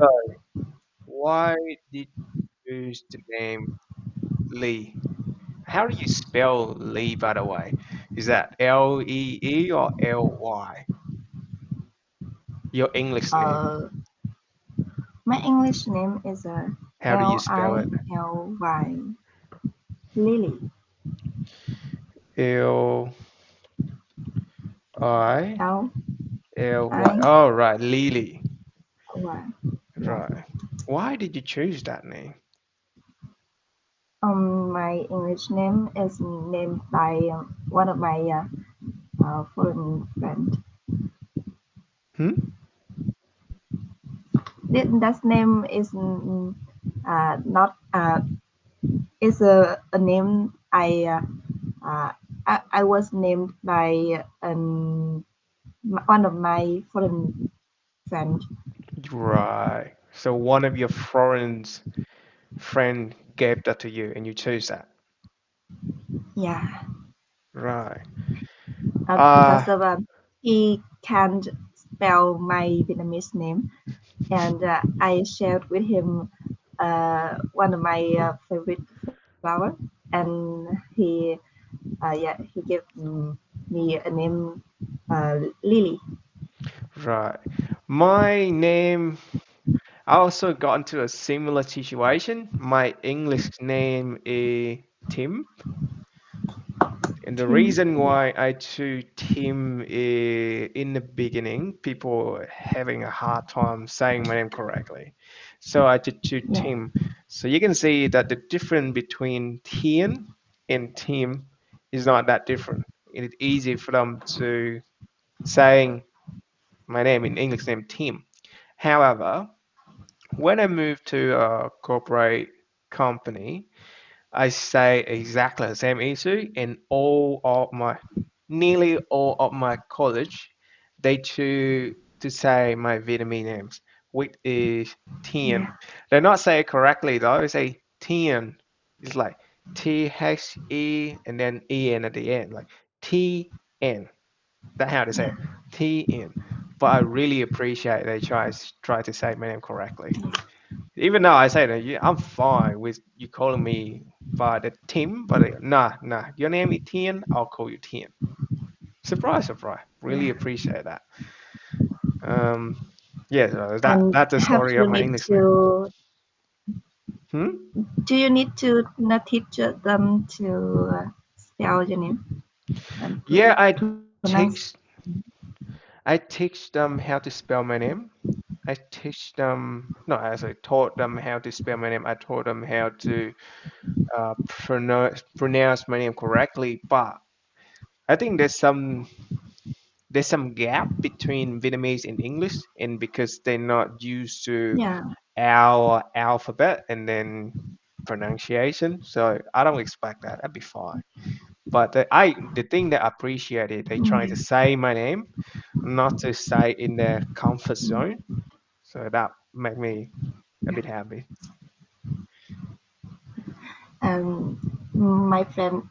So, why did you choose the name Lee? How do you spell Lee, by the way? Is that Lee or Ly? Your English name. Uh, my English name is How do you spell it? Lily. Lily. L I L Ly. I Oh, right, Lily. Y. Yeah. Right. Why did you choose that name? My English name is named by one of my foreign friend. Hmm? That name is not is a name I was named by one of my foreign friend. Right. So one of your foreign's friend gave that to you and you chose that. Yeah, Right. because Uh of he can't spell my Vietnamese name, and I shared with him one of my favorite flower, and he gave me a name Lily. right. My name I also got into a similar situation. My English name is Tim. And the Tim. reason Yeah, why I choose Tim is in the beginning, people were having a hard time saying my name correctly. So I just choose yeah, Tim. So you can see that the difference between Tien and Tim is not that different. It is easy for them to saying my name in English name Tim. However, when I moved to a corporate company, I say exactly the same issue, and nearly all of my college, they choose to say my Vietnamese names, which is Tien. yeah, They not say it correctly though. They say Tien. It's like T-H-E and then E-N at the end, like T-N. That's how they say yeah, it, T-N. But I really appreciate they try to say my name correctly. Even though I say that I'm fine with you calling me by the Tim, but nah, your name is Tien, I'll call you Tien. Surprise, surprise. Really yeah. appreciate that. Um, yeah, so And that's the have story you of my need English name. to Hmm? do you need to not teach them to spell your name and Yeah, pronounce? I teach them how to spell my name. I teach them no, as I taught them how to spell my name. I taught them how to pronounce my name correctly. But I think there's some gap between Vietnamese and English, and because they're not used to Yeah. our alphabet and then pronunciation, so I don't expect that. That'd be fine. But the thing that I appreciate it, they trying to Mm, say my name, not to say in their comfort zone. So that make me a yeah. bit happy. My friend,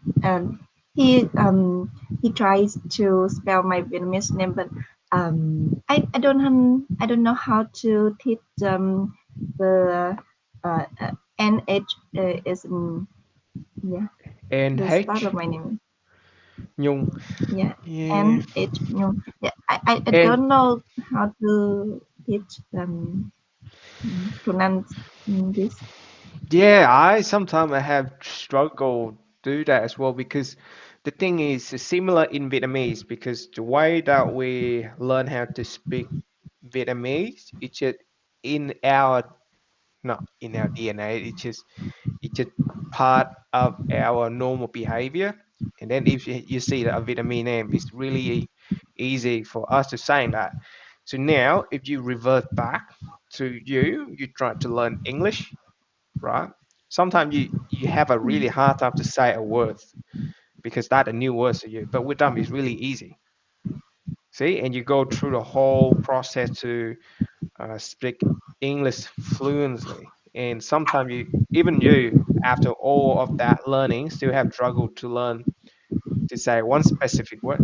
he um, he tries to spell my Vietnamese name, but I don't know how to teach the NH is yeah, And the start of H, my name. Nhung, Yeah, yeah, NH. Yeah, I and don't know how to teach pronounce this. yeah, I sometimes I have struggled do that as well because the thing is it's similar in Vietnamese because the way that we learn how to speak Vietnamese, it's just in our not in our DNA, it's just part of our normal behavior. And then if you see that a Vietnamese name, it's really easy for us to say that. So now if you revert back to you try to learn English, right? Sometimes you have a really hard time to say a word because that a new word to you. But with them, it's really easy. See, and you go through the whole process to speak English fluently. And sometimes even you, after all of that learning, still have struggled to learn to say one specific word.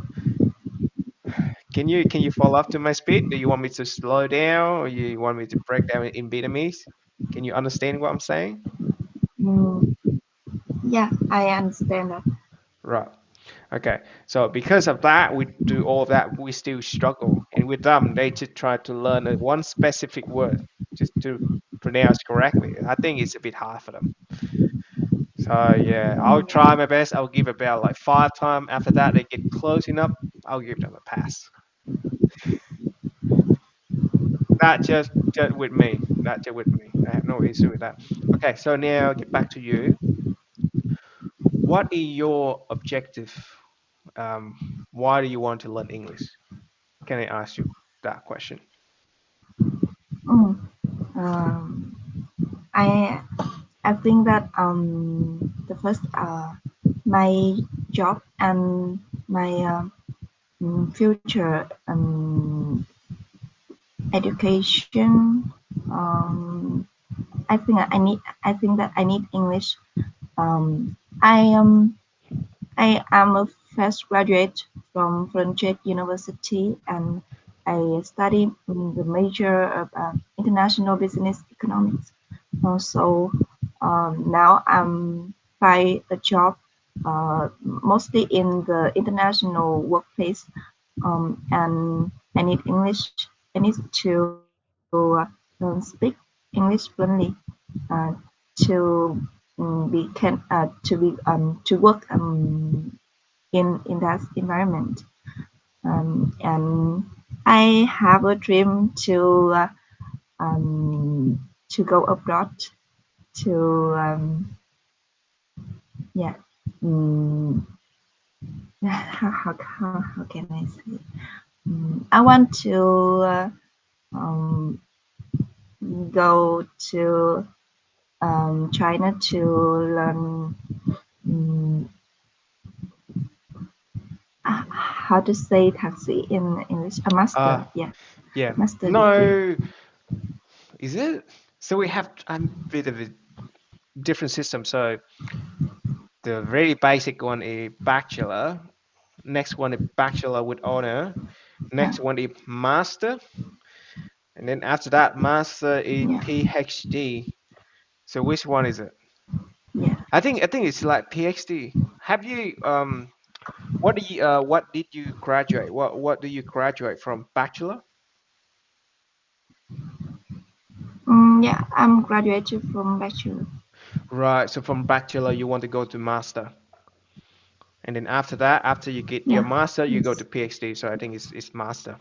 Can you follow up to my speed? Do you want me to slow down or you want me to break down in Vietnamese? Can you understand what I'm saying? Mm, yeah, I understand that. Right. Okay. So because of that, we do all of that. We still struggle, and with them, they just try to learn one specific word just to pronounce correctly. I think it's a bit hard for them. So yeah, I'll try Mm, my best. I'll give about like 5 times. After that, they get close enough. I'll give them a pass. Not just with me. Not just with me. I have no issue with that. Okay, so now get back to you. What is your objective? Um, why do you want to learn English? Can I ask you that question? mm. Um, I I think that the first my job and my future education. I think that I need English. I am a fresh graduate from French University, and I study the major of international business economics. So now I'm find a job mostly in the international workplace, and I need English. I need to speak English fluently uh, to to work in that environment. And I have a dream to go abroad to yeah. Um, how can I say? I want to um, go to China to learn how to say taxi in English. A Uh, master, yeah, yeah. master degree. No, is it? So we have a bit of a different system. So the very basic one is bachelor. Next one is bachelor with honor. Yeah, Next one is master, and then after that, master is yeah, PhD. So which one is it? yeah. I think it's like PhD. Have you what did you graduate? What do you graduate from? Bachelor? Yeah, I'm graduated from bachelor. Right. So from bachelor you want to go to master. And then after that, after you get your Yeah, master, you go to yes, PhD. So I think it's master.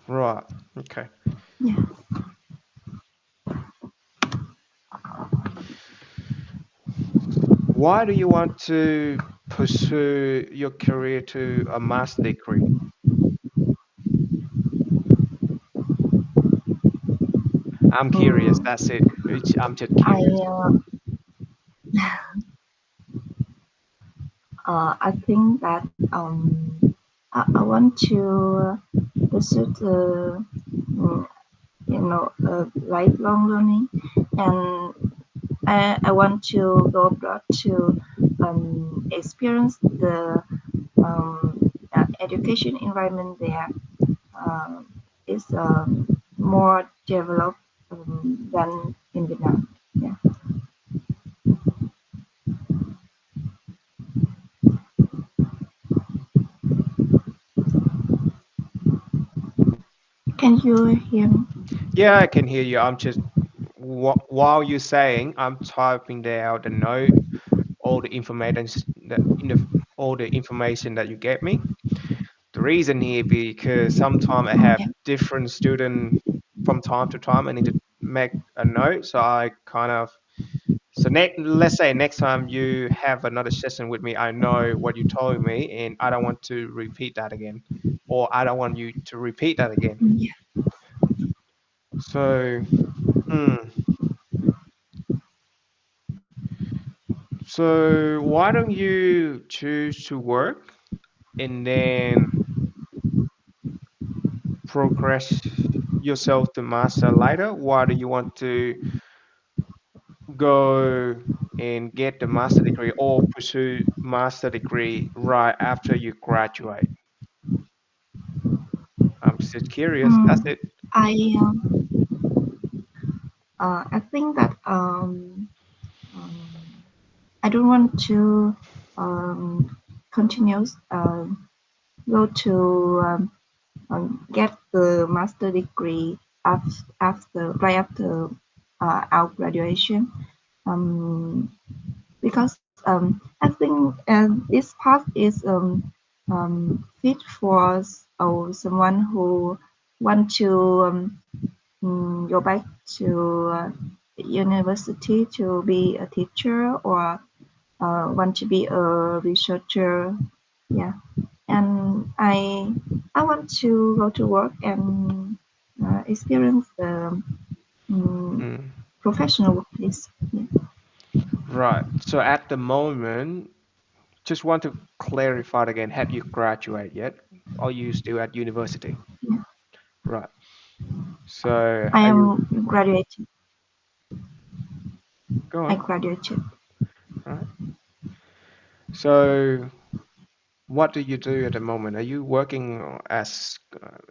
Right. Okay. yeah. Why do you want to pursue your career to a master degree? I'm curious. Um, That's it. I'm just I curious. I think that I want to pursue the lifelong learning, and I want to go abroad to experience the education environment there is more developed than in Vietnam. Yeah. Can you hear me? Yeah, I can hear you. I'm just while you're saying, I'm typing down the note, all the information that in the all the information that you gave me. The reason here because sometimes I have Yeah. different student from time to time. I need to make a note, so I kind of so let's say next time you have another session with me, I know what you told me, and I don't want to repeat that again, or I don't want you to repeat that again. Yeah. So, hmm. So why don't you choose to work and then progress yourself to master later? Why do you want to go and get the master degree or pursue master degree right after you graduate? I'm just curious. That's Mm, it. I I think that um, I don't want to continue go to get the master degree after right after our graduation. Um, because I think this path is fit for someone who want to go back to university to be a teacher or want to be a researcher. Yeah, and I want to go to work and experience the um, Mm. professional workplace. Yeah. Right. So at the moment, just want to clarify again, have you graduated yet? Or you still at university? Yeah. Right. So I are you am graduated. go I on? graduated. Right. So what do you do at the moment? Are you working as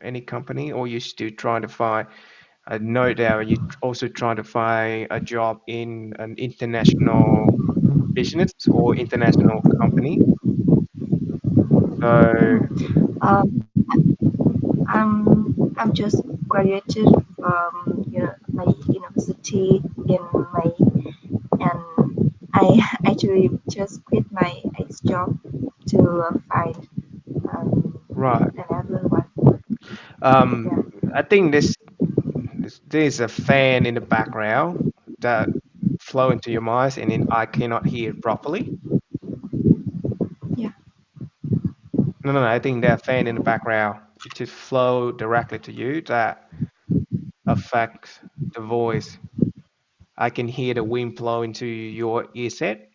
any company or you still trying to find I know that you also trying to find a job in an international business or international company? So I'm just graduated from my university in May, and I actually just quit my ex job to find right. another one. Um, Yeah, I think there's a fan in the background that flow into your mind, and then I cannot hear it properly. yeah. No, no, no. I think that fan in the background it just flow directly to you that affects the voice. I can hear the wind blow into your earset.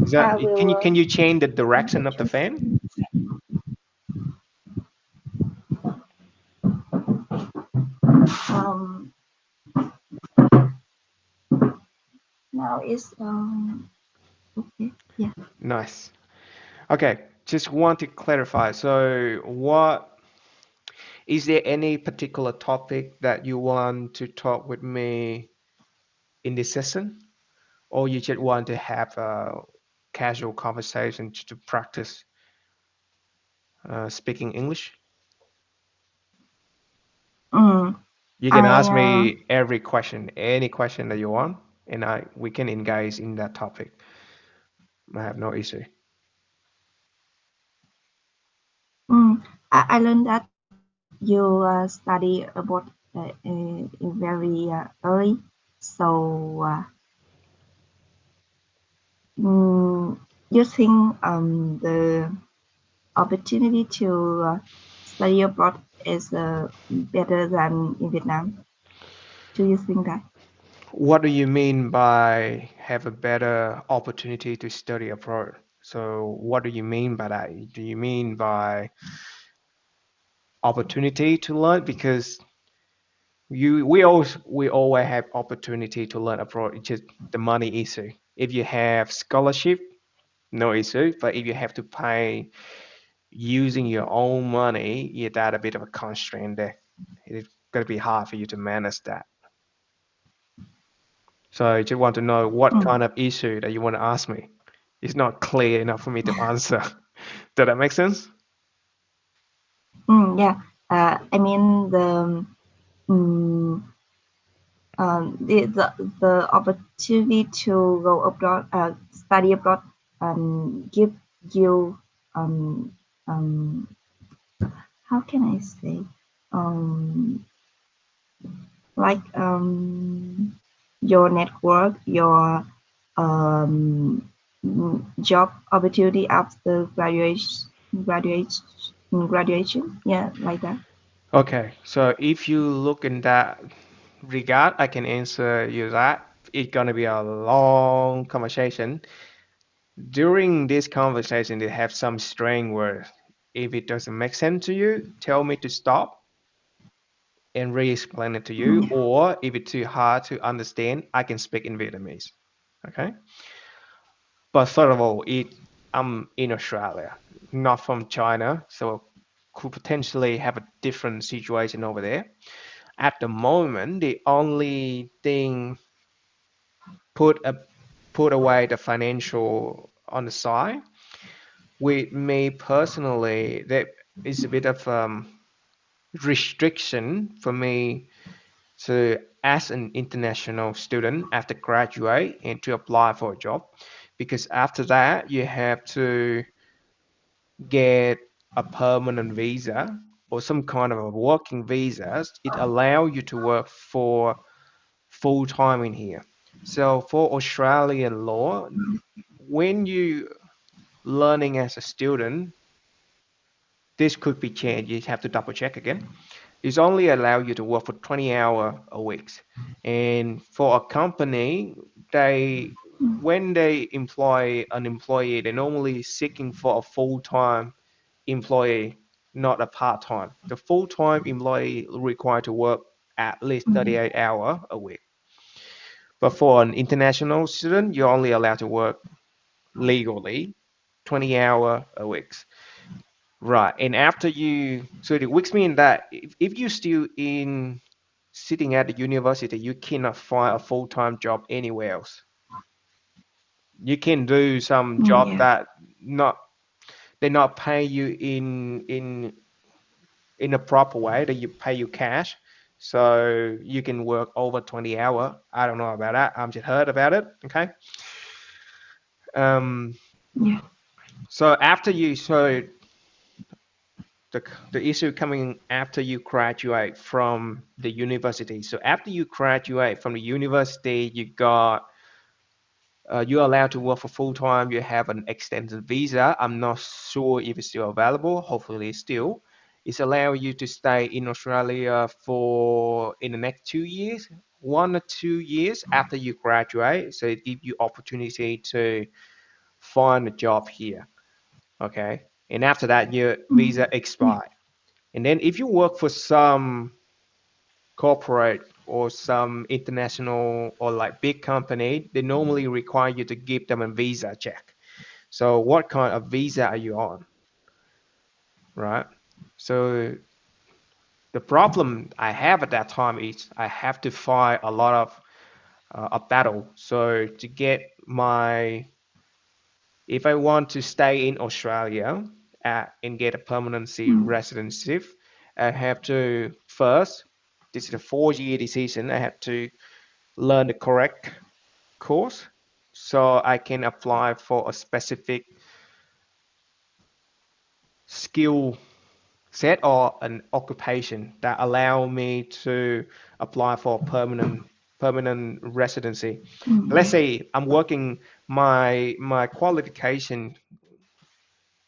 Is that I can will you can you change the direction of the just fan? um now is okay. Yeah. Nice. Okay, just want to clarify. So, what is there any particular topic that you want to talk with me in this session, or you just want to have a casual conversation to practice speaking English? Mm, You can I ask me every question, any question that you want, and I we can engage in that topic. I have no issue. I learned that you study about very early, so you think the opportunity to study abroad is better than in Vietnam? Do you think that? What do you mean by have a better opportunity to study abroad? So, what do you mean by that? Do you mean by opportunity to learn? Because we always have opportunity to learn abroad. It's just the money issue. If you have scholarship, no issue. But if you have to pay using your own money, yeah, that a bit of a constraint there. It's gonna be hard for you to manage that. So I just want to know what Mm, kind of issue that you want to ask me. It's not clear enough for me to answer. Does that make sense? yeah. I mean mm, the opportunity to go abroad, study abroad, give you um, um, how can I say, um, like your network, your um, job opportunity after graduation, yeah, like that. Okay, so if you look in that regard, I can answer you that. It's gonna be a long conversation. During this conversation, they have some strange words. If it doesn't make sense to you, tell me to stop. and re-explain it to you, Yeah. or if it's too hard to understand, I can speak in Vietnamese. Okay. But first of all, I'm in Australia, not from China, so could potentially have a different situation over there. At the moment, the only thing put a put away the financial on the side. With me personally, there is a bit of restriction for me to, as an international student, after graduate and to apply for a job, because after that you have to get a permanent visa or some kind of a working visa. It allows you to work for full time in here. So for Australian law, when you learning as a student, this could be changed. You have to double check again. It's only allow you to work for 20 hour a week. And for a company, they when they employ an employee, they're normally seeking for a full-time employee, not a part-time. The full-time employee required to work at least Mm. 38 hour a week. But for an international student, you're only allowed to work legally 20 hour a week. Right. And after you, so the weeks mean that if you're still in sitting at the university, you cannot find a full-time job anywhere else. You can do some Mm, job yeah. that not they not pay you in a proper way, that you pay you cash. So you can work over 20 hour. I don't know about that. I'm just heard about it. Okay. Um, Yeah. so after you, so the, the issue coming after you graduate from the university. So after you graduate from the university, you're allowed to work for full time. You have an extended visa. I'm not sure if it's still available. Hopefully, it's still. It's allow you to stay in Australia for in the next 2 years, 1 or 2 years after you graduate. So it gives you opportunity to find a job here. Okay, and after that, your Mm. visa expires. And then if you work for some corporate or some international or like big company, they normally require you to give them a visa check. So what kind of visa are you on, right? So the problem I have at that time is I have to fight a lot of a battle. So to get my, if I want to stay in Australia and get a permanency Mm. residency, I have to first, this is a 4 year decision, I have to learn the correct course so I can apply for a specific skill set or an occupation that allow me to apply for permanent residency. Mm, Let's yeah. say I'm working, my qualification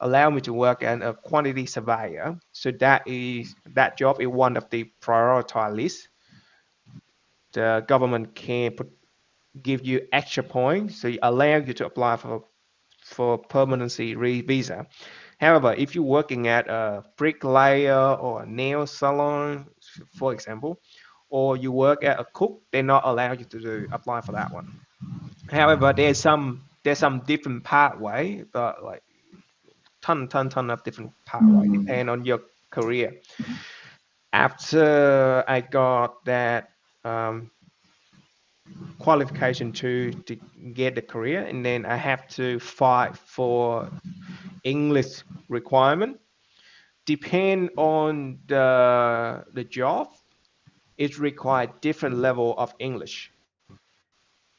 allow me to work as a quantity surveyor. So that job is one of the prioritized list. The government can give you extra points, so it allow you to apply for permanency visa. However, if you're working at a bricklayer or a nail salon, for example, or you work at a cook, they're not allowed you to apply for that one. However, there's some different pathway, but like ton of different pathway Mm. depend on your career. After I got that qualification to get the career, and then I have to fight for English requirement. Depend on the job, it required different level of English.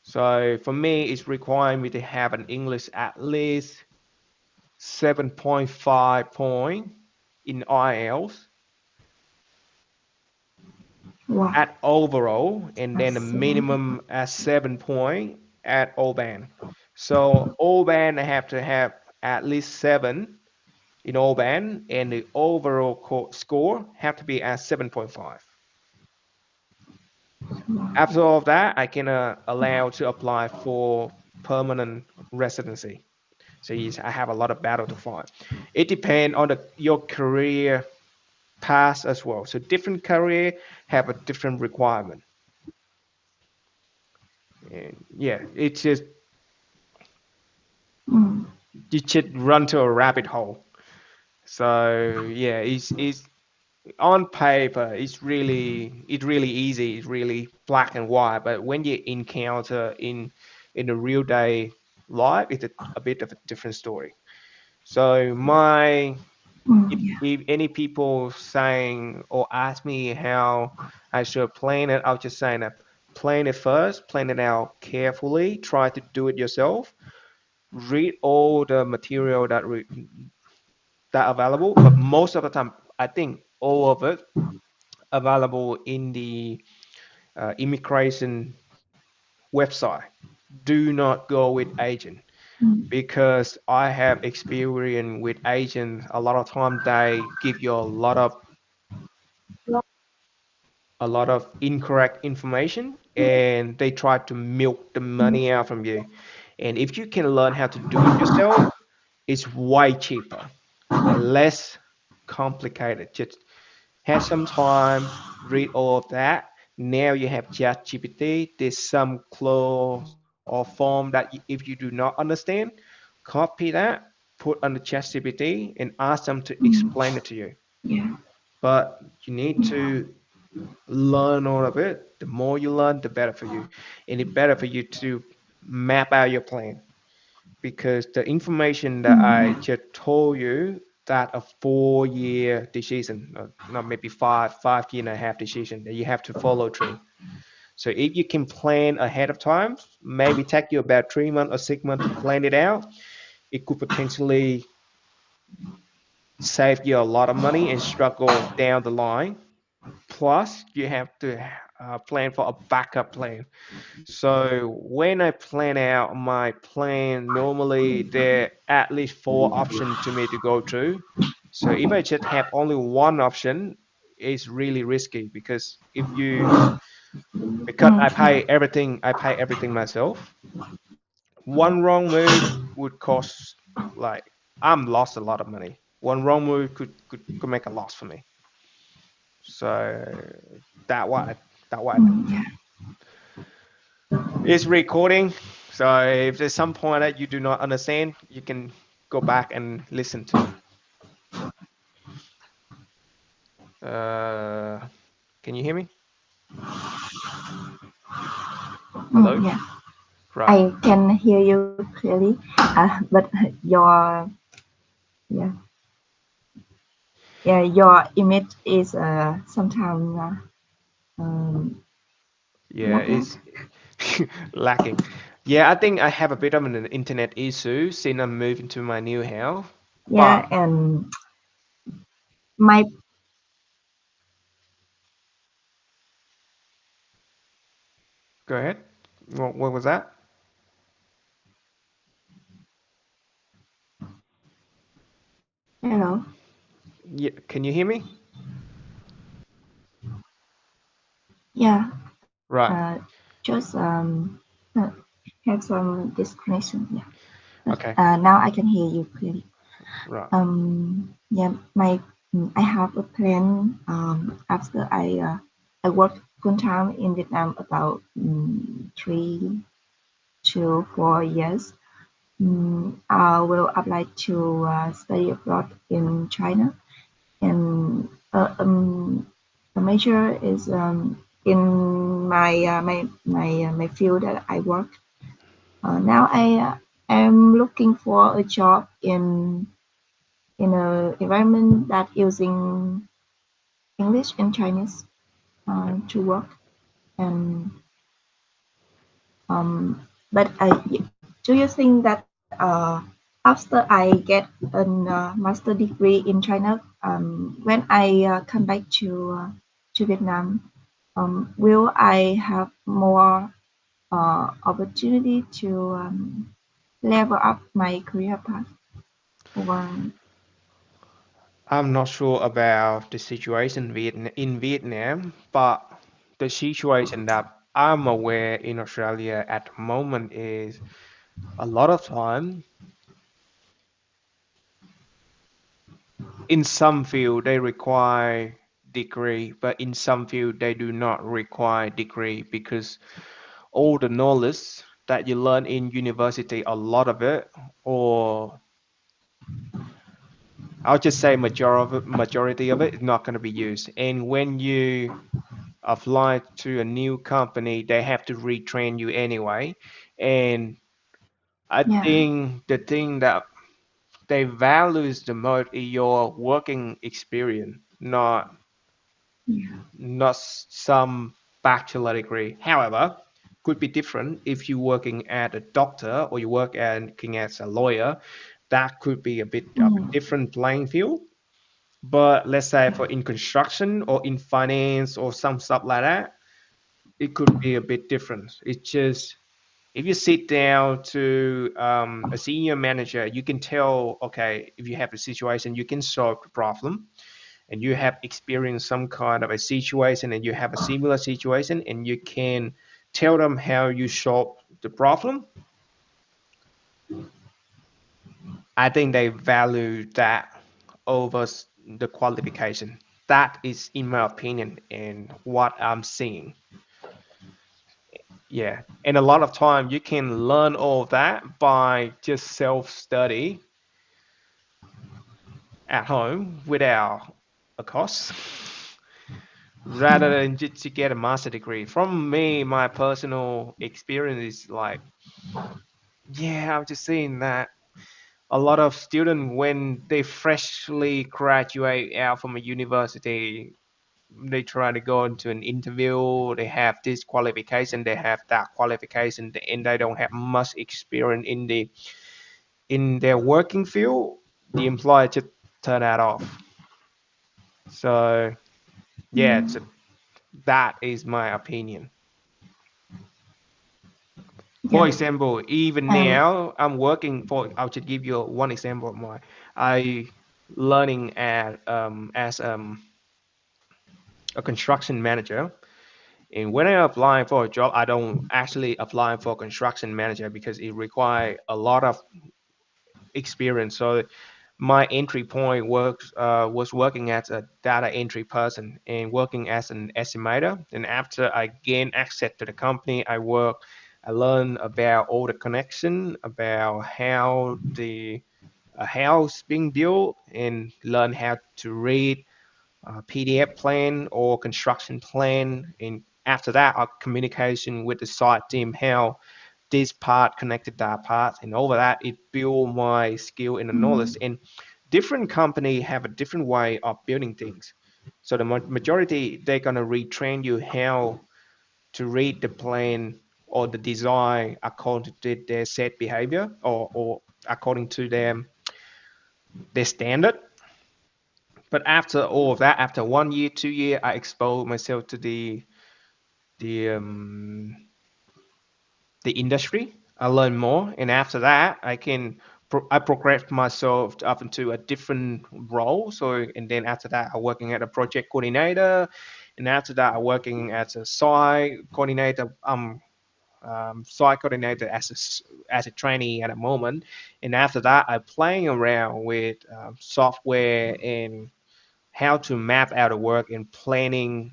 So for me, it's requiring me to have an English at least 7.5 point in IELTS Wow. at overall, and I then a see. minimum at 7 point at O band. So O band I have to have at least 7 in O band, and the overall score have to be at 7.5. Wow. After all of that, I can allow to apply for permanent residency. So yes, I have a lot of battle to fight. It depends on your career paths as well. So different career have a different requirement. And yeah, it's just mm, you should run to a rabbit hole. So yeah, it's on paper it's really easy, it's really black and white. But when you encounter in the real day life, it's a bit of a different story. So my yeah, if any people saying or ask me how I should plan it, I'll just say that plan it first, plan it out carefully, try to do it yourself, read all the material that available. But most of the time, I think all of it available in the immigration website. Do not go with agent mm, because I have experience with agents. A lot of time they give you a lot of incorrect information and they try to milk the mm, money out from you. And if you can learn how to do it yourself, it's way cheaper, less complicated. Just have some time, read all of that. Now you have ChatGPT. There's some clause or form that if you do not understand, copy that, put on the ChatGPT, and ask them to mm, explain it to you. yeah, But you need yeah, to learn all of it. The more you learn, the better for you, and it's better for you to map out your plan because the information that I yeah, just told you that a 4 year decision, not maybe five year and a half decision that you have to follow through. So if you can plan ahead of time, maybe take you about 3 months or 6 months to plan it out, it could potentially save you a lot of money and struggle down the line. Plus, you have to plan for a backup plan. So when I plan out my plan, normally there are at least four options to me to go through. So if I just have only one option, it's really risky because yeah, I pay everything myself. One wrong move would cost like I'm lost a lot of money. One wrong move could make a loss for me. So that what I do. yeah. It's recording. So if there's some point that you do not understand, you can go back and listen to. Uh, can you hear me? Hello? Yeah. Right. I can hear you clearly, but your yeah, yeah, your image is sometimes um, Yeah, lacking. it's lacking. Yeah, I think I have a bit of an internet issue since I'm moving to my new house. Yeah, But and my go ahead. What was that? hello. Yeah, can you hear me? Yeah, Right. just uh, had some disconnection. Yeah, but Okay. now I can hear you clearly. Right. Yeah, I have a plan. After I work full time in Vietnam about 3 to 4 years. I will apply to study abroad in China, and the major is in my field that I work. Now I am looking for a job in an environment that using English and Chinese Yeah. to work. And but do you think that after I get a master degree in China, when I come back to Vietnam, will I have more opportunity to level up my career path? Or I'm not sure about the situation in Vietnam, but the situation that I'm aware in Australia at the moment is a lot of time in some field they require degree, but in some field they do not require degree because all the knowledge that you learn in university, a lot of it, or I'll just say majority of it is not going to be used. And when you apply to a new company, they have to retrain you anyway. And I Yeah. think the thing that they values the most is your working experience, Yeah. not some bachelor degree. However, could be different if you're working at a doctor or you working as a lawyer. That could be a bit of a Mm. different playing field. But let's say for in construction or in finance or some stuff like that, it could be a bit different. It's just if you sit down to a senior manager, you can tell, okay, if you have a situation, you can solve the problem and you have experienced some kind of a situation and you have a similar situation and you can tell them how you solve the problem. I think they value that over the qualification. That is, in my opinion, and what I'm seeing. Yeah. And a lot of time you can learn all of that by just self study at home without a cost rather Yeah. than just to get a master degree. From me, my personal experience is like, yeah, I'm just seeing that a lot of students when they freshly graduate out from a university, they try to go into an interview, they have this qualification, they have that qualification, and they don't have much experience in their working field. The employer just turn that off. So yeah, Mm. that is my opinion. For Yeah. example, even And now I'm working for. I'll just give you one example of my. I learning at as a construction manager. And when I apply for a job, I don't actually apply for construction manager because it requires a lot of experience. So my entry point was working as a data entry person and working as an estimator. And after I gained access to the company, I learned about all the connection, about how the a house being built, and learn how to read PDF plan or construction plan. And after that, our communication with the site team, how this part connected that part, and over that, it built my skill and the knowledge. mm, And different company have a different way of building things. So the majority they're gonna retrain you how to read the plan or the design according to their set behavior or according to their standard. But after all of that, after 1 year, 2 year, I exposed myself to the the industry. I learn more, and after that, I progressed myself up into a different role. So, and then after that, I'm working as a project coordinator, and after that, I'm working as a site coordinator. Site coordinator as a trainee at the moment, and after that, I'm playing around with software and how to map out a work and planning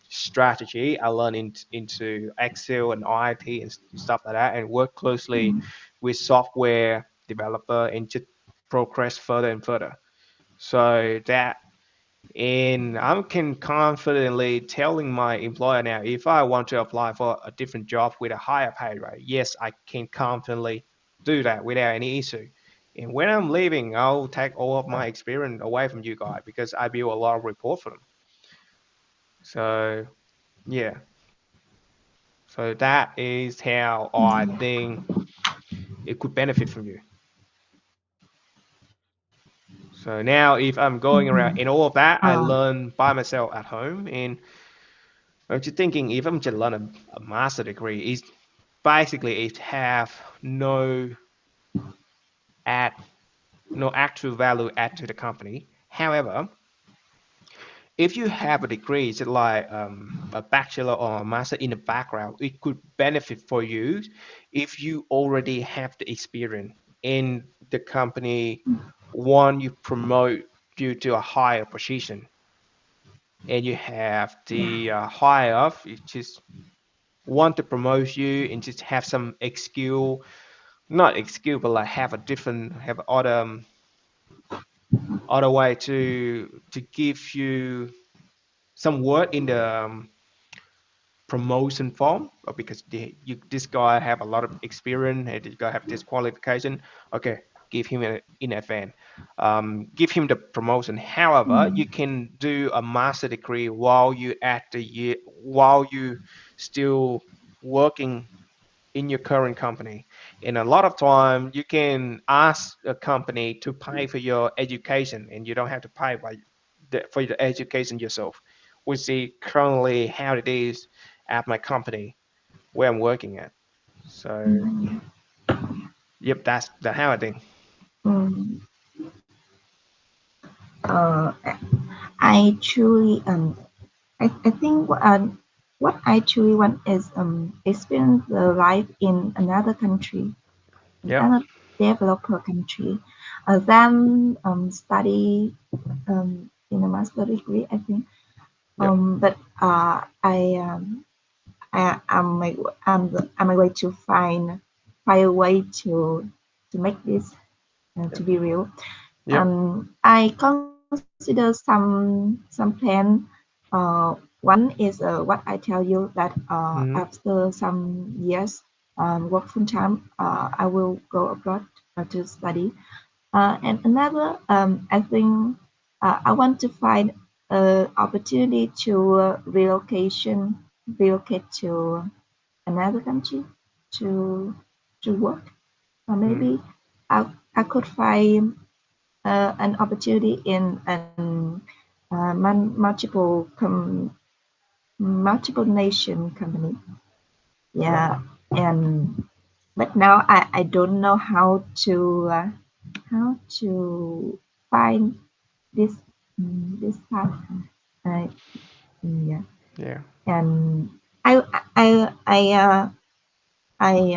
strategy. I learned into Excel and IT and stuff like that, and work closely mm, with software developer and just progress further and further. So that, and I can confidently telling my employer now, if I want to apply for a different job with a higher pay rate, yes, I can confidently do that without any issue. And when I'm leaving, I'll take all of my experience away from you guys because I build a lot of report for them. So yeah, so that is how I mm, think it could benefit from you. So now, if I'm yeah. going around Mm. and all of that, I Uh, learn by myself at home. And I'm just thinking, if I'm just learn a master degree, is basically it have add no actual value add to the company. However, if you have a degree, it's like a bachelor or a master in the background, it could benefit for you if you already have the experience and the company want you promote you to a higher position, and you have yeah, the higher up, you just want to promote you and just have some skill, not skill, but like have a different, have other way to give you some word in the promotion form, because this guy have a lot of experience and this guy have this qualification. Okay, give him in advance, give him the promotion. However, you mm, can do a master degree while you at the year, while you still working in your current company. And a lot of time you can ask a company to pay for your education and you don't have to pay for the education yourself. We see currently how it is at my company where I'm working at. So yeah. yep, that's the how I think. Mm, uh, I truly I think what I truly want is experience the life in another country, Yep, another developer country, then study in a master degree. I think. yep, But I'm going to find a way to make this to yep, be real. yep. I consider some plan. One is what I tell you that Mm-hmm. after some years work full time, I will go abroad to study. And another, I think I want to find an opportunity to relocate to another country to work. Or Mm-hmm. maybe I could find an opportunity in an multiple nation company. Yep. Yeah, and but now I don't know how to find this this path. Uh, yeah, Yeah. and I I I uh, I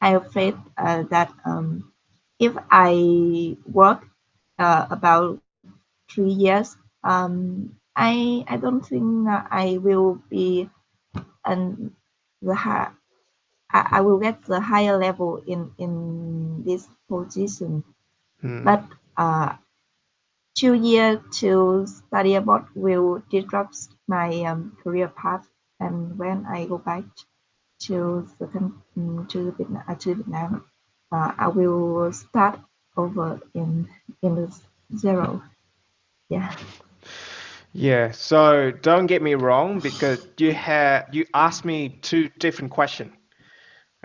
I afraid that if I work about 3 years, I don't think I will be an the high, I will get the higher level in this position. Mm. But 2 years to study abroad will disrupt my career path. And when I go back to Vietnam, I will start over in the zero. Yeah, Yeah, so don't get me wrong because you asked me two different questions.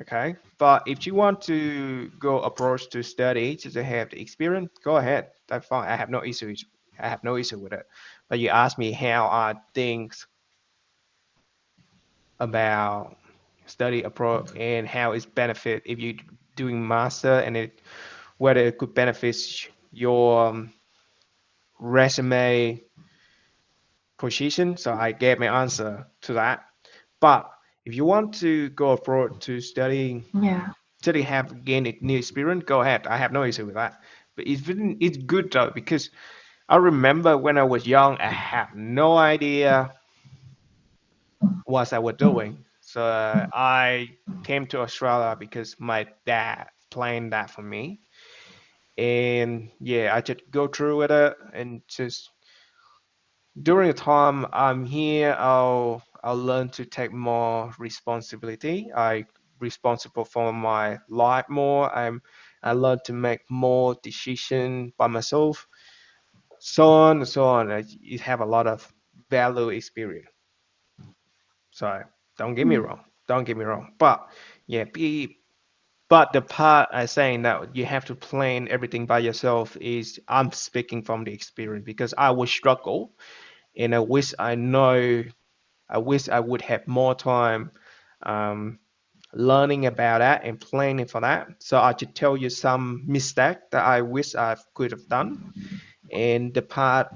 Okay, but if you want to go abroad to study just to have the experience, go ahead. That's fine. I have no issue. I have no issue with it. But you asked me how I think about study abroad and how it's benefit if you doing master and whether it could benefit your resume position. So I gave my answer to that. But if you want to go abroad to yeah, study have gain a new experience, go ahead. I have no issue with that. But it's good though because I remember when I was young, I had no idea what I was doing. So I came to Australia because my dad planned that for me. And yeah, I just go through with it and just during the time I'm here, I'll learn to take more responsibility. I responsible for my life more. I learn to make more decision by myself. So on and so on. You have a lot of value experience. So don't get me mm, wrong. Don't get me wrong. But yeah, but the part I saying that you have to plan everything by yourself is I'm speaking from the experience because I would struggle and I wish I would have more time um, learning about that and planning for that. So I should tell you some mistake that I wish I could have done, and the part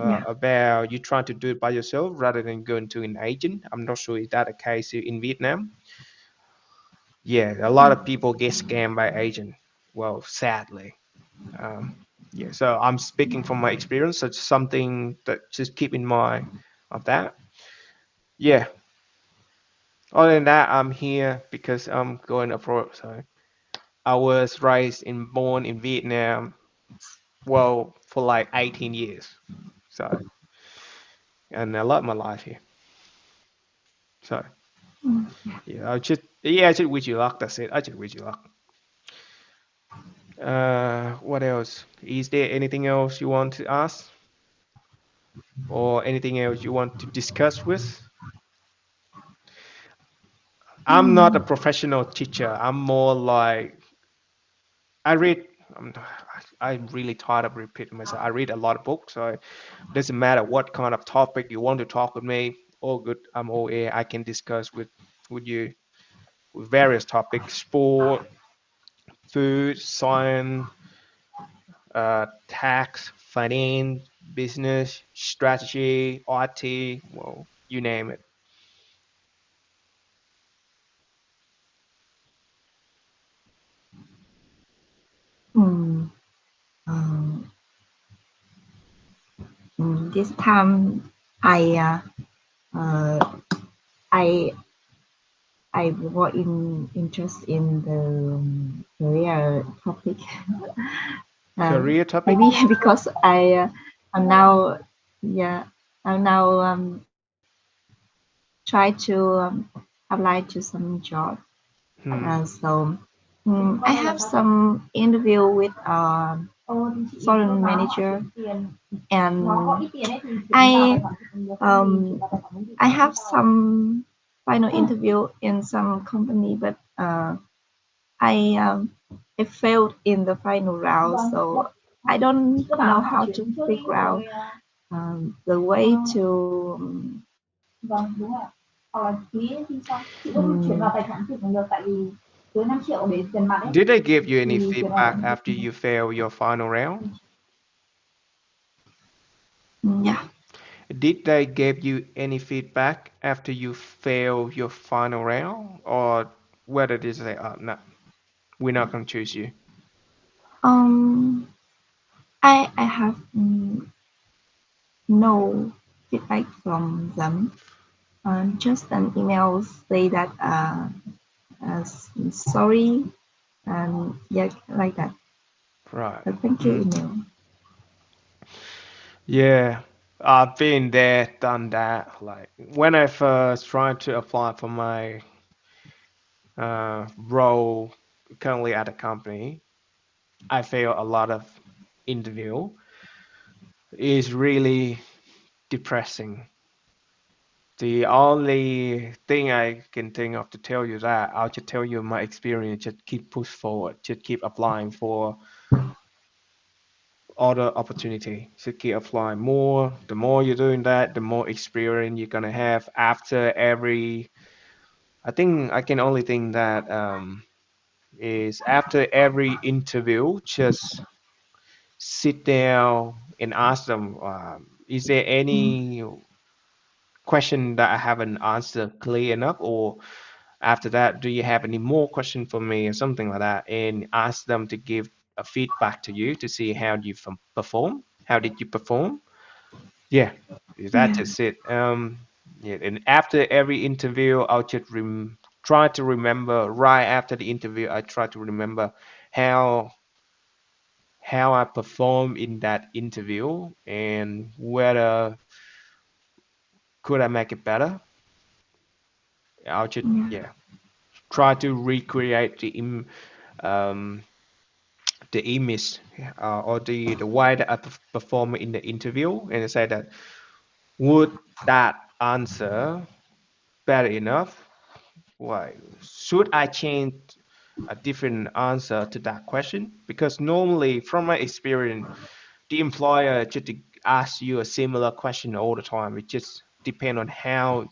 yeah, about you trying to do it by yourself rather than going to an agent. I'm not sure is that a case in Vietnam. Yeah, a lot of mm, people get scammed by agent. Well, sadly. Um, Yeah, so I'm speaking from my experience. So it's something that just keep in mind of that. Yeah. Other than that, I'm here because I'm going abroad. So I was raised and born in Vietnam. Well, for like 18 years. So and I love my life here. So Mm. yeah, I just wish you luck. That's it. I just wish you luck. What else? Is there anything else you want to ask or anything else you want to discuss with? I'm not a Mm. professional teacher. I'm more like I read. I'm, I'm really tired of repeating myself. I read a lot of books, so it doesn't matter what kind of topic you want to talk with me. All good. I'm all ear. I can discuss with you with various topics: sport, food, science, tax, finance, business, strategy, IT. Well, you name it. Mm. Um, this time I uh, I I more in interest in the career topic. Career topic. Maybe because I'm now yeah I'm now try to apply to some job. Hmm. So I have some interview with foreign manager, and I I have some final interview in some company, but I failed in the final round, so I don't know how to figure out the way to Did they give you any feedback after you fail your final round? yeah. Did they give you any feedback after you fail your final round, or whether they say, "Oh no, we're not gonna choose you"? Um, I have no feedback from them. Just an email say that sorry and yeah like that. Right. A thank you Mm. email. Yeah, I've been there, done that. Like when I first tried to apply for my role currently at a company, I failed a lot of interview. It's really depressing. The only thing I can think of to tell you that I'll just tell you my experience. Just keep push forward. Just keep applying for other opportunity. Just keep applying more. The more you're doing that, the more experience you're gonna have after every. I think I can only think that is after every interview, just sit down and ask them, is there Mm, any question that I haven't answered clear enough, or after that, do you have any more question for me or something like that, and ask them to give a feedback to you to see how you perform. How did you perform? Yeah, that's yeah, just it. Yeah, and after every interview, I'll just try to remember. Right after the interview, I try to remember how how I perform in that interview and whether could I make it better. I'll just yeah, yeah try to recreate um, the image or the way that I perform in the interview and say that would that answer better enough? Why should I change a different answer to that question? Because normally, from my experience, the employer just asks you a similar question all the time. It just depends on how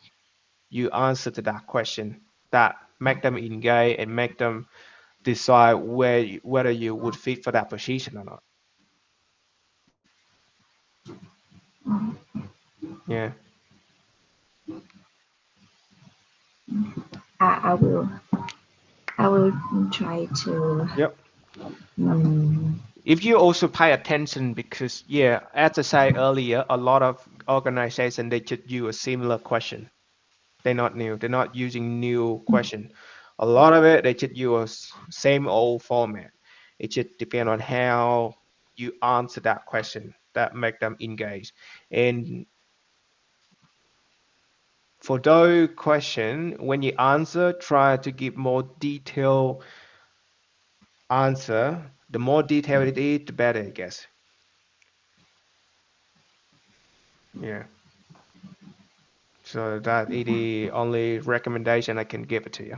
you answer to that question that make them engage and make them decide whether you would fit for that position or not. Yeah. I will I will try to Yep. um, If you also pay attention, because yeah, as I said earlier, a lot of organizations they just use a similar question. They're not new. They're not using new question. A lot of it they just use same old format. It just depends on how you answer that question that make them engage. And for those question, when you answer, try to give more detailed answer. The more detailed it is, the better, I guess. Yeah. So that is the only recommendation I can give it to you.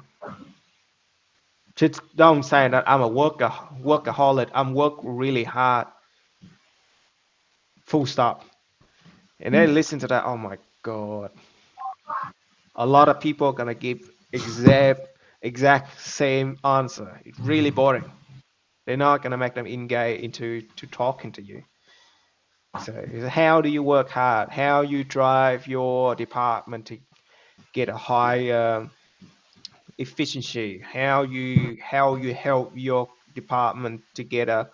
Just don't say that I'm a workaholic. I'm work really hard. Full stop. And then listen to that. Oh my god. A lot of people are gonna give exact same answer. It's really boring. They're not gonna make them engage into to talking to you. So how do you work hard? How you drive your department to get a higher efficiency? How you help your department to get a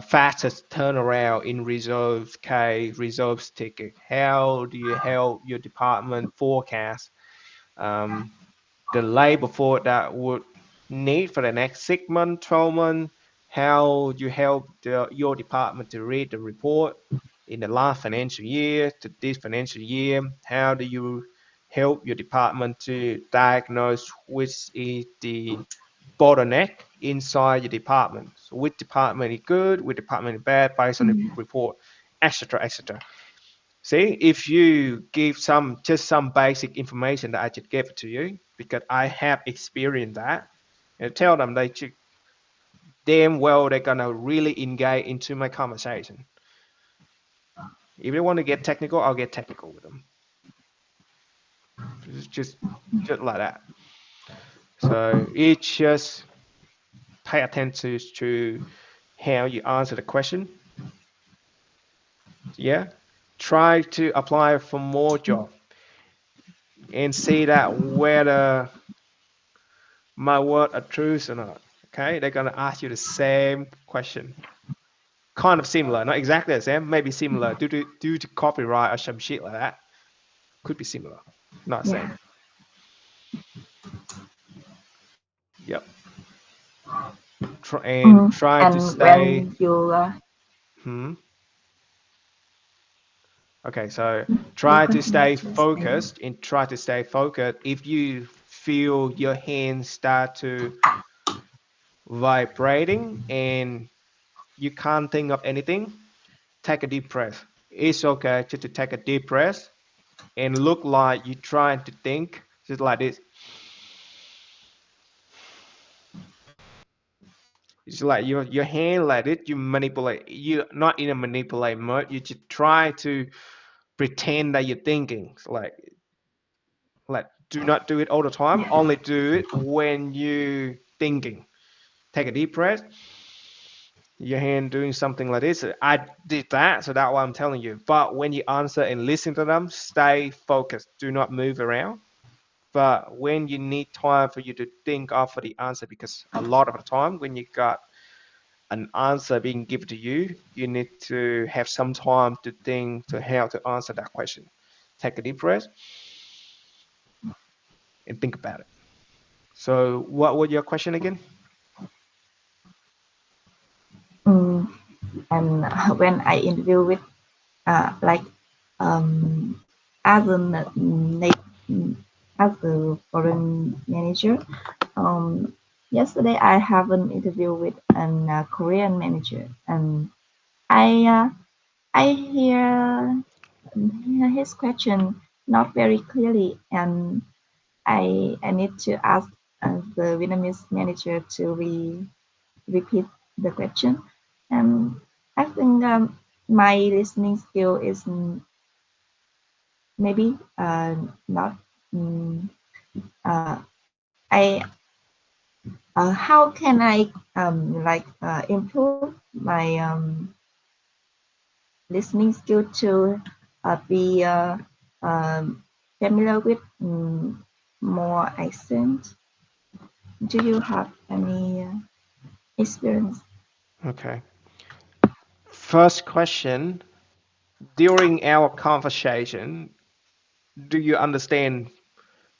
fastest turnaround in reserves case, reserves ticket? How do you help your department forecast um, the labor force that would need for the next 6 months, 12 months? How you help your department to read the report in the last financial year to this financial year? How do you help your department to diagnose which is the bottleneck inside your department? So which department is good, which department is bad based on the Mm, report, etc., etc. See, if you give some basic information that I just gave to you, because I have experienced that, and tell them they should damn well they're gonna really engage into my conversation. If they want to get technical, I'll get technical with them. It's just like that. So it's just pay attention to how you answer the question. Yeah, try to apply for more job and see that whether my word are true or not. Okay, they're gonna ask you the same question, kind of similar, not exactly the same, maybe similar due to copyright or some shit like that. Could be similar, not the same. yeah. Yep. And try to And stay. when you Hmm. Okay, so you try to continue stay to stay. focused and try to stay focused. If you feel your hands start to vibrating and you can't think of anything, take a deep breath. It's okay just to take a deep breath and look like you're trying to think, just like this. It's like your hand like this. You manipulate. You're not in a manipulate mode. You just try to pretend that you're thinking. It's like do not do it all the time. Yeah. Only do it when you thinking. Take a deep breath. Your hand doing something like this. I did that, so that's why I'm telling you. But when you answer and listen to them, stay focused. Do not move around. But when you need time for you to think of the answer, because a lot of the time when you got an answer being given to you, you need to have some time to think to how to answer that question. Take a deep breath and think about it. So, what was your question again? Mm, and when I interview with like um, as a as a foreign manager, um, yesterday I have an interview with an Korean manager, and I uh, I hear his question not very clearly, and I need to ask the Vietnamese manager to repeat the question. And I think my listening skill is maybe not. Mm, I how can I improve my listening skill to be familiar with more accent? Do you have any experience? Okay. First question. During our conversation, do you understand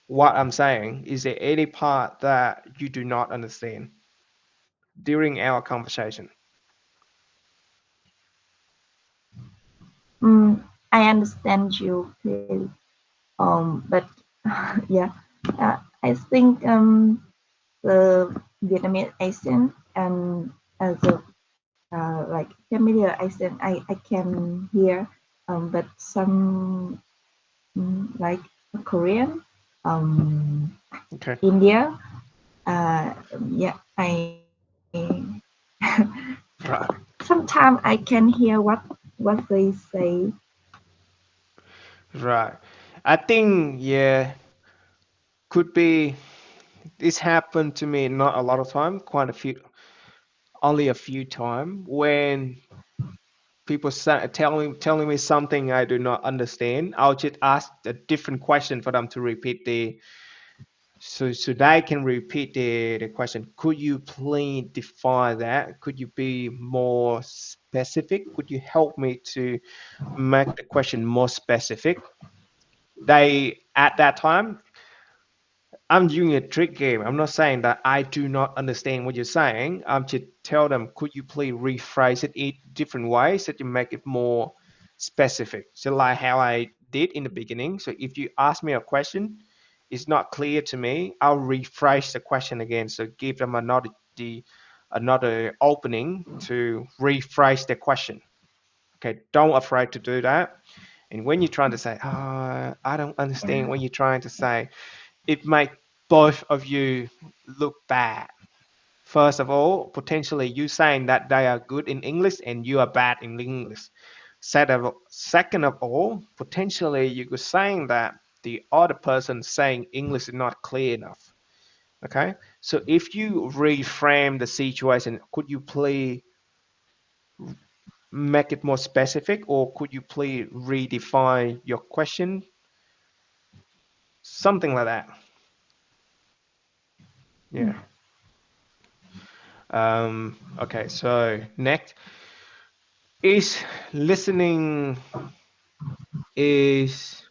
what I'm saying? Is there any part that you do not understand during our conversation? Mm, I understand you clearly. But yeah, I think the Vietnamese accent and the like familiar accent I can hear, but some like Korean, um, Okay. India, yeah, Right. sometimes I can hear what they say. Right. I think, yeah, could be this happened to me not a lot of time, quite a few, only a few time when people telling me something I do not understand. I'll just ask a different question for them to repeat the so they can repeat the question. Could you please define that? Could you be more specific? Could you help me to make the question more specific? They at that time I'm doing a trick game. I'm not saying that I do not understand what you're saying. I'm just tell them, could you please rephrase it in different ways that you make it more specific? So like how I did in the beginning. So if you ask me a question, it's not clear to me. I'll rephrase the question again. So give them another opening to rephrase the question. Okay, don't afraid to do that. And when you're trying to say, I don't understand Yeah, what you're trying to say, it might both of you look bad. First of all, potentially you saying that they are good in English and you are bad in English. Second of all, potentially you could saying that the other person saying English is not clear enough. Okay, so if you reframe the situation, could you please make it more specific, or could you please redefine your question? Something like that. Yeah. yeah, Okay, so next is listening is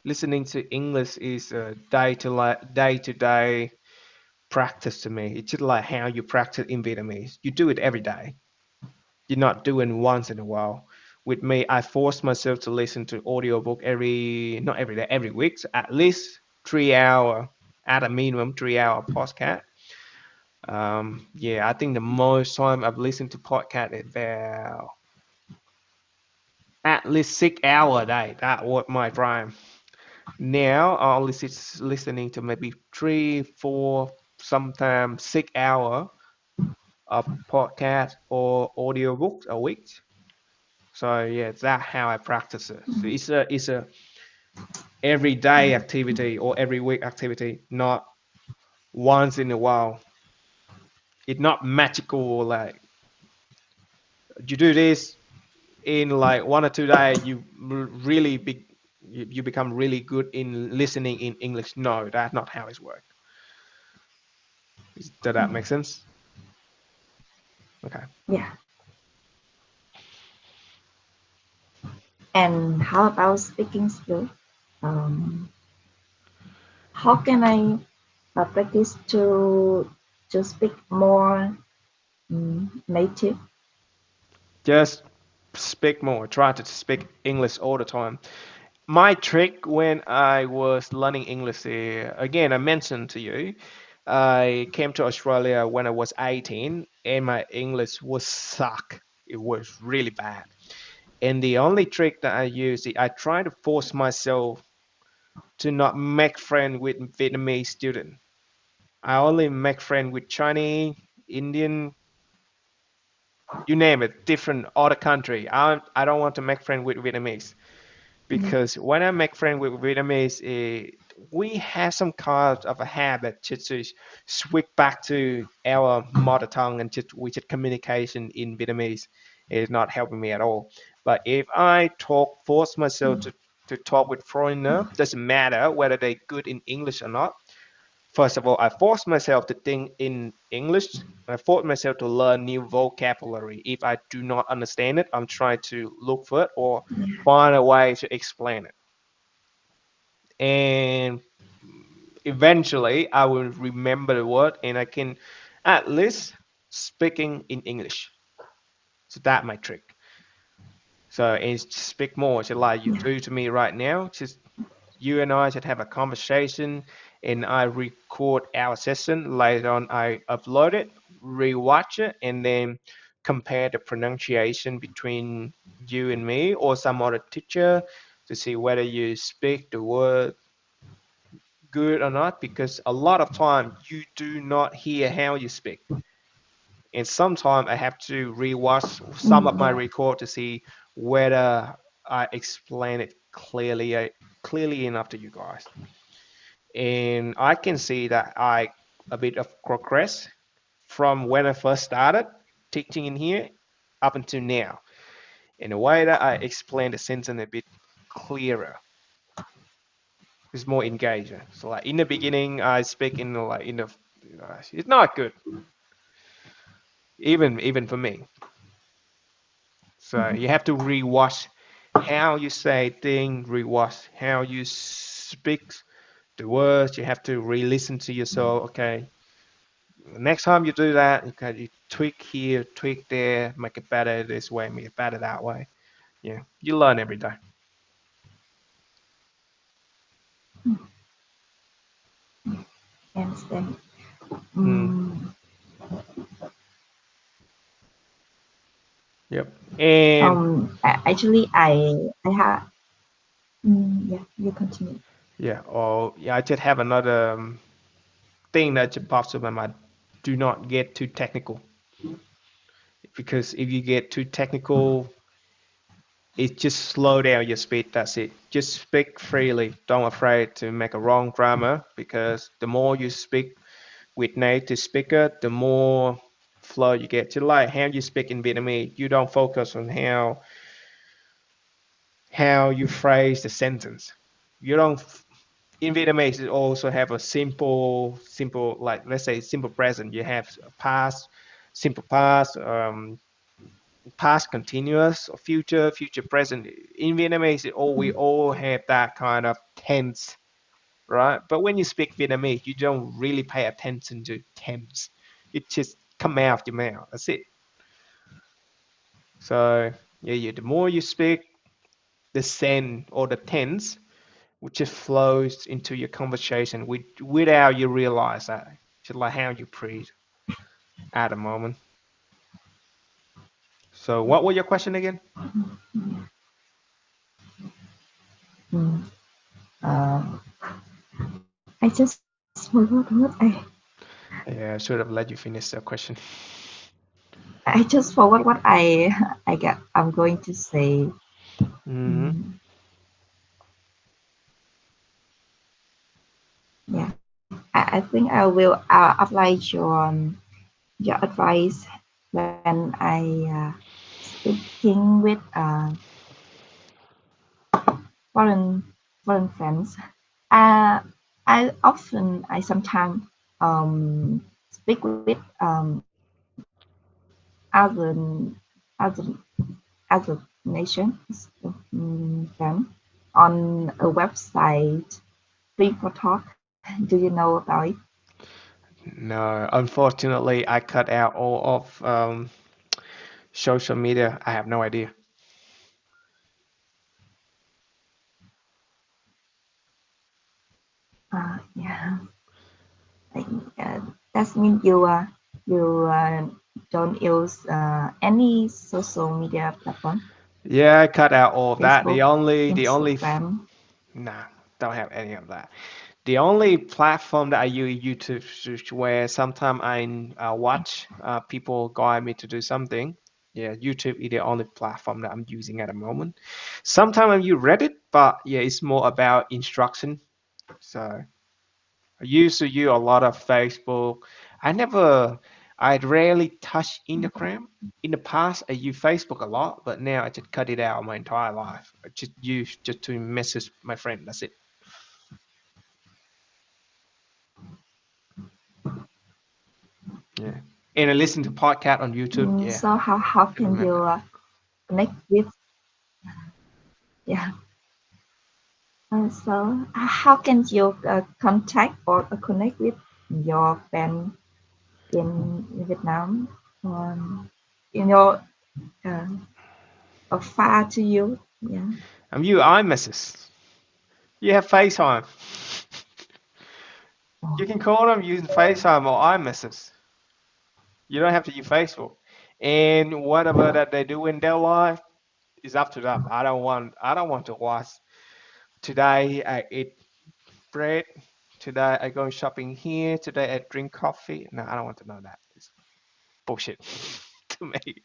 listening to English is a day to day practice to me. It's just like how you practice in Vietnamese. You do it every day. You're not doing once in a while. With me, I force myself to listen to audiobook every not every day, every week, so at least 3 hour at a minimum 3 hour podcast. Yeah, I think the most time I've listened to podcast is about at least 6 hour a day. That was my prime. Now I'll listening to maybe 3, 4, sometimes 6 hour of podcast or audiobooks a week. So yeah, that's how I practice it. So it's a everyday activity or every week activity, not once in a while. It's not magical like you do this in like 1 or 2 days, you become really good in listening in English. No, that's not how it works. Does that make sense? Okay. yeah. And how about speaking skill? Um, how can I practice to speak more native? Just speak more. Try to speak English all the time. My trick when I was learning English, again, I mentioned to you, I came to Australia when I was 18 and my English was suck. It was really bad. And the only trick that I use is I try to force myself to not make friends with Vietnamese students. I only make friends with Chinese, Indian, you name it, different other country. I don't want to make friends with Vietnamese Mm, because when I make friends with Vietnamese, we have some kind of a habit to switch back to our mother tongue and just we just communication in Vietnamese is not helping me at all. But if I force myself mm, to talk with foreigner, doesn't matter whether they're good in English or not. first of all, I force myself to think in English. I force myself to learn new vocabulary. If I do not understand it, I'm trying to look for it or find a way to explain it. And eventually, I will remember the word and I can at least speaking in English. So that my trick. So and speak more, just like you yeah, do to me right now. Just you and I should have a conversation, and I record our session. Later on, I upload it, rewatch it, and then compare the pronunciation between you and me or some other teacher to see whether you speak the word good or not. Because a lot of time you do not hear how you speak, and sometimes I have to rewatch some of my yeah, record to see whether I explain it clearly enough to you guys. And I can see that I a bit of progress from when I first started teaching in here up until now. In a way that I explain the sentence a bit clearer, it's more engaging. So like in the beginning, I speak in like in the it's not good, even for me. So you have to rewatch how you say things, rewatch how you speak the words. You have to re-listen to yourself. Okay, next time you do that, you tweak here, tweak there, make it better this way, make it better that way. Yeah, you learn every day. I understand. Mm, Mm, yep. And actually, I have. Yeah, you continue. yeah, or yeah, I just have another thing that just pops up in my mind. Do not get too technical because if you get too technical, it just slow down your speed. That's it. Just speak freely. Don't afraid to make a wrong grammar because the more you speak with native speaker, the more flow you get. To like how you speak in Vietnamese, you don't focus on how you phrase the sentence. You don't in Vietnamese it also have a simple like let's say simple present. You have past, simple past, past continuous or future present. In Vietnamese, we all have that kind of tense, right? But when you speak Vietnamese, you don't really pay attention to tense. It just come out of your mouth. That's it. So yeah, the more you speak, the send or the tense, which just flows into your conversation without you realize that. Just like how you breathe at the moment. So what was your question again? Mm, uh, I just forgot what Yeah, I should have let you finish the question. I just forgot what I'm going to say. Hmm. Mm, yeah, I think I will apply your advice when I speaking with foreign foreign friends. Uh, I sometimes speak with other other other nation friend on a website free for talk. Do you know about it? No, unfortunately, I cut out all of social media. I have no idea. Yeah, like, that means you don't use any social media platform, Yeah, I cut out all of that. Facebook, Instagram. Nah, don't have any of that. The only platform that I use YouTube where sometimes I watch people guide me to do something. Yeah, YouTube is the only platform that I'm using at the moment. Sometimes I use Reddit, but yeah, it's more about instruction. So I used to use a lot of Facebook. I rarely touch Instagram. In the past, I used Facebook a lot, but now I just cut it out my entire life. I just use just to message my friend. That's it. And I listen to podcast on YouTube. Yeah, So how I can you remember. connect with, yeah, so how can you contact or connect with your friend in Vietnam, you know, uh, far to you? Yeah, I'm you iMessages. You have FaceTime. You can call them using FaceTime or iMessages. You don't have to use Facebook. And whatever that they do in their life is up to them. I don't want to watch. Today I eat bread. Today I go shopping here. Today I drink coffee. No, I don't want to know that. It's bullshit to me.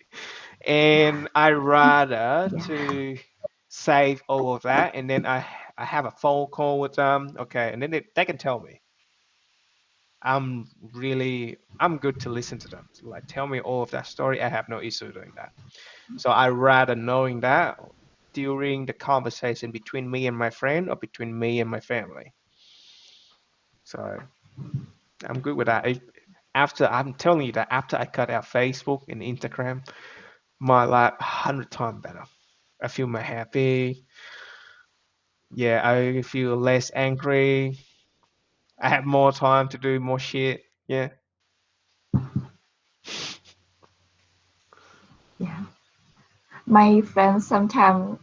And I rather yeah, to save all of that, and then I have a phone call with them. Okay, and then they can tell me. I'm good to listen to them. So like tell me all of that story. I have no issue doing that. So I rather knowing that during the conversation between me and my friend or between me and my family. So I'm good with that. After I'm telling you that after I cut out Facebook and Instagram, my life 100 times better. I feel more happy. Yeah, I feel less angry. I have more time to do more shit. Yeah. yeah. My friends sometimes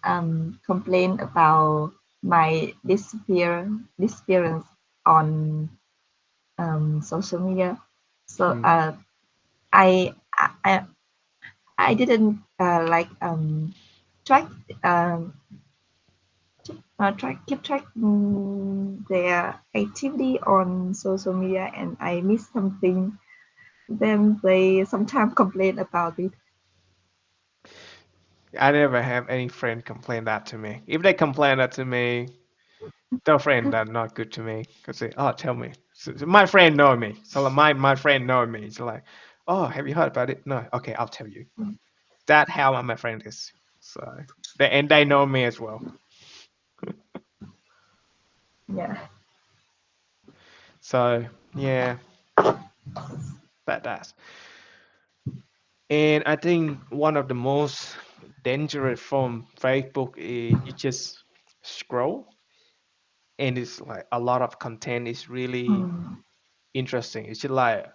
complain about my disappearance on social media. So Mm. I, I I didn't track um, keep track their activity on social media, and I miss something. Then they sometimes complain about it. I never have any friend complain that to me. If they complain that to me, their friend that not good to me. Cause they, oh, tell me. So my friend know me. So like, my friend know me. So like, oh, have you heard about it? No. Okay, I'll tell you. That how my friend is. So they know me as well. Yeah, So yeah, that's. And I think one of the most dangerous from Facebook is you just scroll and it's like a lot of content is really mm, interesting. It's just like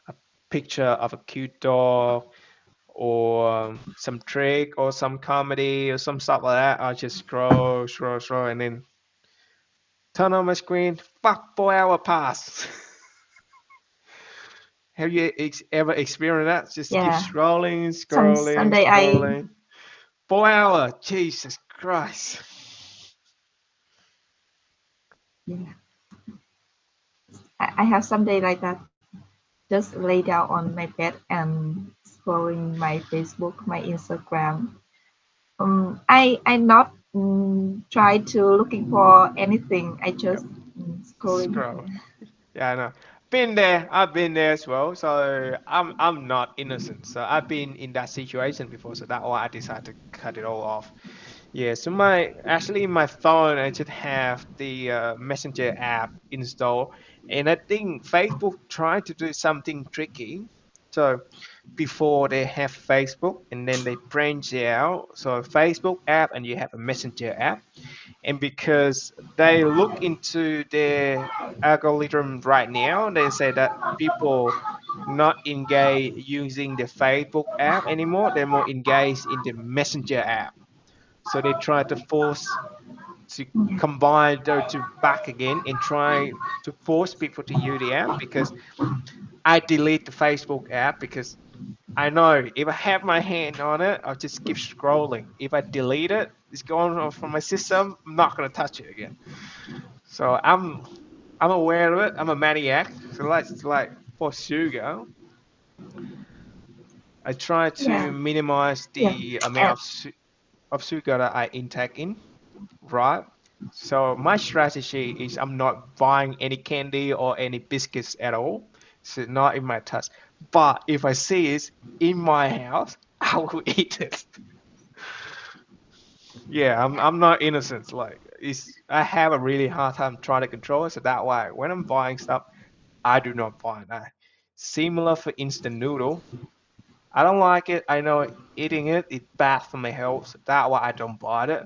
a picture of a cute dog or some trick or some comedy or some stuff like that. I just scroll, and then turn on my screen. Fuck, 4 hour pass. Have you ever experienced that? Just keep yeah. scrolling, Some scrolling, day I scrolling. 4 hour, Jesus Christ. yeah, I have some day like that. Just lay down on my bed and scrolling my Facebook, my Instagram. I not try to looking for anything. I Yep, just scrolling. scroll. Yeah, I know. Been there. I've been there as well. So I'm not innocent. So I've been in that situation before. So that's why I decided to cut it all off. Yeah. So my actually in my phone I just have the Messenger app installed, and I think Facebook tried to do something tricky. So before they have Facebook, and then they branch it out. So Facebook app, and you have a Messenger app, and because they look into their algorithm right now, they say that people not engage using the Facebook app anymore. They're more engaged in the Messenger app. So they try to force to Yeah, combine those two back again and try to force people to use the app because I delete the Facebook app because I know if I have my hand on it, I'll just keep scrolling. If I delete it, it's gone from my system. I'm not gonna touch it again. So I'm aware of it. I'm a maniac. So like for sugar, I try to yeah, minimize yeah, the amount and of sugar that I intake in, right? So my strategy is I'm not buying any candy or any biscuits at all. So not in my touch. But if I see it in my house, I will eat it. Yeah, I'm not innocent. Like it's I have a really hard time trying to control it. So that way, when I'm buying stuff, I do not buy that. similar for instant noodle. I don't like it. I know eating it is bad for my health, so that's why I don't buy it.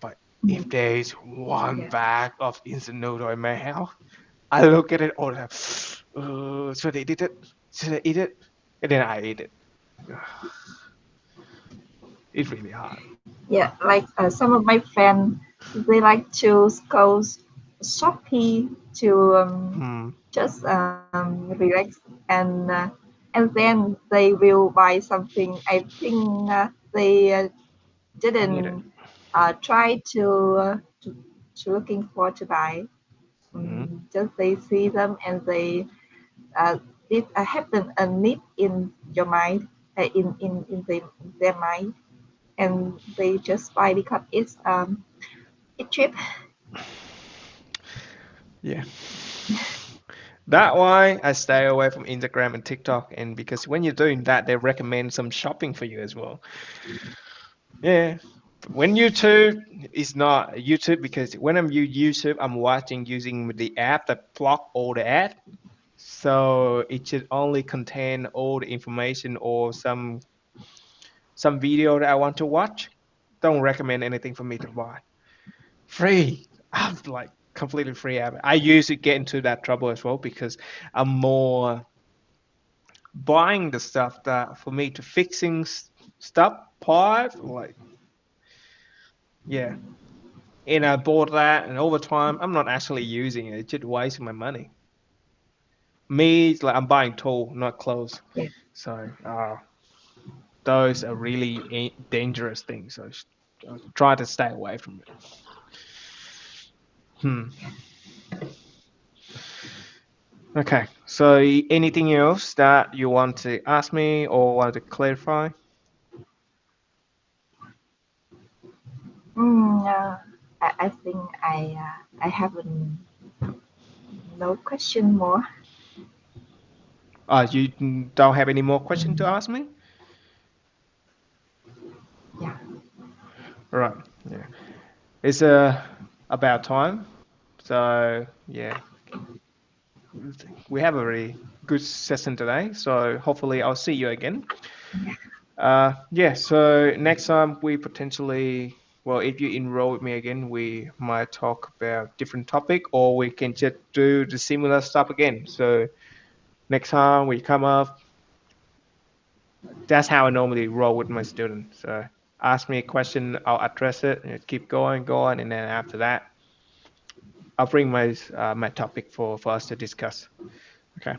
But if Mm, there is one yeah, bag of instant noodle in my house, I look at it all the time. Should I eat it? Should I eat it? And then I eat it. It's really hard. yeah. Like some of my friends, they like to go Shopee to Hmm. just relax and uh, and then they will buy something. I think they Need it. didn't try to looking for to buy. Hmm. Just they see them and they it happen a need in your mind, in their mind, and they just buy because it's cheap. Yeah. That why I stay away from Instagram and TikTok, and because when you're doing that, they recommend some shopping for you as well. Yeah. When YouTube is not YouTube, because when I'm YouTube, I'm watching using the app that block all the ad. So it should only contain all the information or some video that I want to watch. Don't recommend anything for me to buy. Free. I'm like completely free app. I usually get into that trouble as well because I'm more buying the stuff that for me to fixing stuff part like yeah. And I bought that, and over time, I'm not actually using it. It's just wasting my money. Me, it's like I'm buying tool, not clothes. Yeah, So those are really dangerous things. So try to stay away from it. Hmm. Okay. So anything else that you want to ask me or want to clarify? I think I have no question more. You don't have any more questions to Mm, ask me? yeah, Right. Yeah. It's about time. So yeah, we have a really good session today. So hopefully I'll see you again. yeah, Yeah. So next time we potentially, well, if you enroll with me again, we might talk about different topic, or we can just do the similar stuff again. So next time we come up, that's how I normally roll with my students. So ask me a question, I'll address it, and keep going, going, and then after that, I'll bring my topic for us to discuss. Okay.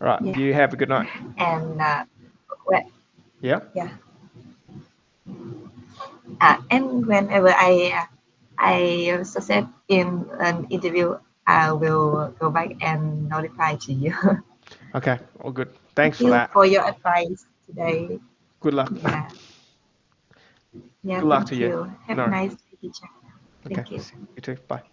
All right. yeah. You have a good night. And when, Yeah. yeah, and whenever I succeed in an interview, I will go back and notify to you. Okay. All good. Thanks Thank for you that. for your advice today. Good luck. Yeah, yeah. Good luck to Thank you. you. Have a No. nice day, teacher. Okay. Thank you. You too. Bye.